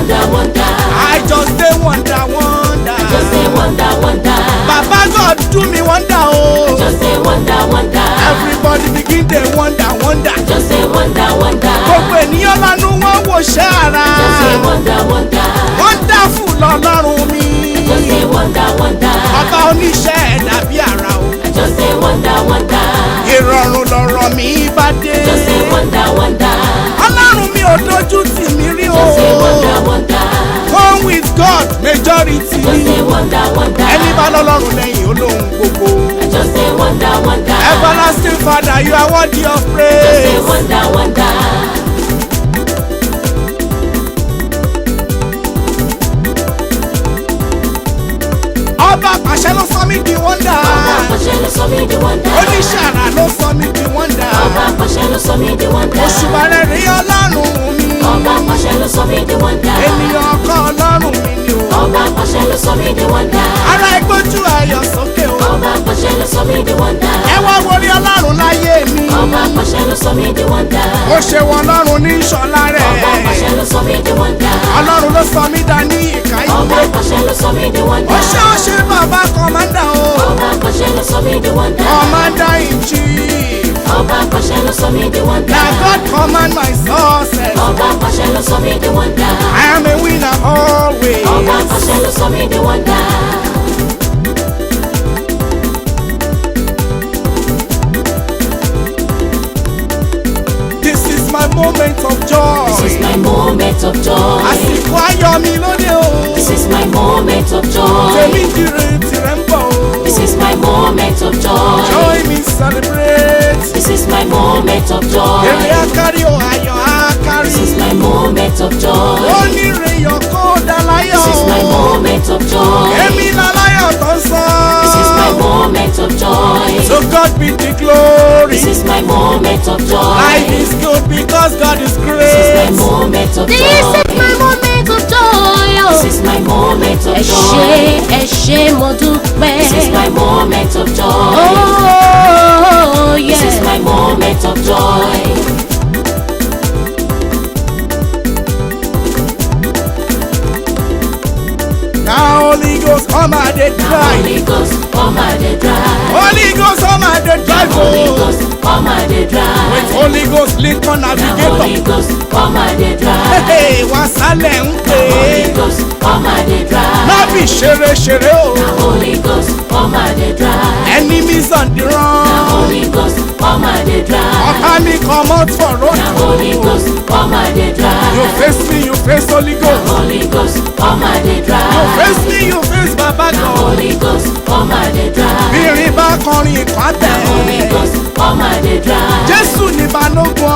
wonder, wonder. I just dey wonder, wonder. Just say wonder, wonder. Baba God do me wonder, oh. Just say wonder, wonder. Everybody begin dey wonder, wonder. Just say wonder, wonder. Gbogbo ènìyàn lanu wọn wò ṣẹ́ ara. Just say wonder, wonder. Wonderful lọ́lọ́run mi. Just say wonder, wonder. Ọba oníṣẹ́ ẹ̀dá bí ara o. Just say wonder, wonder. Ìrọ̀rùn lọ̀rọ̀ mi bá dé. Just say wonder, wonder. Ọlọ́run mi ò dojú tì mí rí o. Just say wonder, wonder. Come with God majority. Just say wonder, wonder. Ẹni bá lọ́lọ́run lẹ́yìn olóhùn gbogbo. Just say wonder, wonder. Everlasting Father, you are worthy of Just say praise. wonder, wonder. Ọba pàṣẹ ló sọ mí di wonder. Ọba pàṣẹ ló sọ mí di wonder. Oníṣẹ́ àrà ló sọ mí di wonder. Ọba pàṣẹ ló sọ mí di wonder. Òṣùbà rẹ̀ rí ọlọ́run mi. Ọba pàṣẹ ló sọ mí di wonder. Ènìyàn ọkọ ọlọ́run mi ni o. Ọba pàṣẹ ló sọ mí di wonder. Ara ẹgbójú ayọ̀ sókè o. Ọba pàṣẹ ló sọ mí di wonder. Ẹ wá wọlé ọlọ́run láyé mi. Ọba pàṣẹ ló sọ mí di wonder. Ó ṣe wọ ọlọ́run ní ìṣọ̀lá rẹ̀. Ọba pàṣẹ ló sọ mí di wonder. Ọlọ́run ló sọ mí dání ìka Ọba ìwé. pàṣẹ ló sọ mí di wonder. Ó ṣe bàbá kọ̀mọ́dà o. Ọba pàṣẹ ló sọ mí di wonder. Commander in chief. Ọba pàṣẹ ló sọ mí di wonder. Na God command my success. Ọba pàṣẹ ló sọ mí di wonder. I am a winner always. Ọba pàṣẹ ló sọ mí di wonder. This is my moment of joy. This is my moment of joy. Àsìkò ayọ̀ mi lóde o. This is my moment of joy. Tèmi dire tìrẹ ń bọ̀ o. This is my moment of joy. Join me celebrate. This is my moment of joy. Èrè akárí o, ayọ̀ akárí. This is my moment of joy. Onírè yọ̀ kó dá láyọ̀. This is my moment of joy. Èmi láláyọ̀ tó ń sọ. This is my moment of joy. So God be the glory. This is my moment of joy. Life is good because God is This is my great. moment of This joy. is my moment of joy. This is my moment of joy. Ẹ ṣé mo dúpẹ́. This is my moment of joy. Oh This is yeah. my moment of joy. Now Holy Ghost come and dey drive. Holy Ghost, come and dey drive. Holy Ghost come and dey drive. Holy Oh. Ghost, come and dey drive. With Holy Ghost Lincoln Holy Navigator. Ghost, come and dey drive. Hey, wá sálẹ̀ ń pè Holy é. Ghost, come and dey drive. Lábì ṣeré o. Holy Ghost, come and dey drive. Enemies on the run. Holy Ghost, come and dey drive. Ọ̀tá mi comot for road. Holy Ghost, come and dey drive. You face me, you face Holy Ghost. Holy Ghost, come and dey You drive. face me, you face Baba God. Holy Ghost, come and dey drive. Bírin bá kọrin ìkan Holy tẹ̀. Ghost, come and dey drive. Jésù ní balógun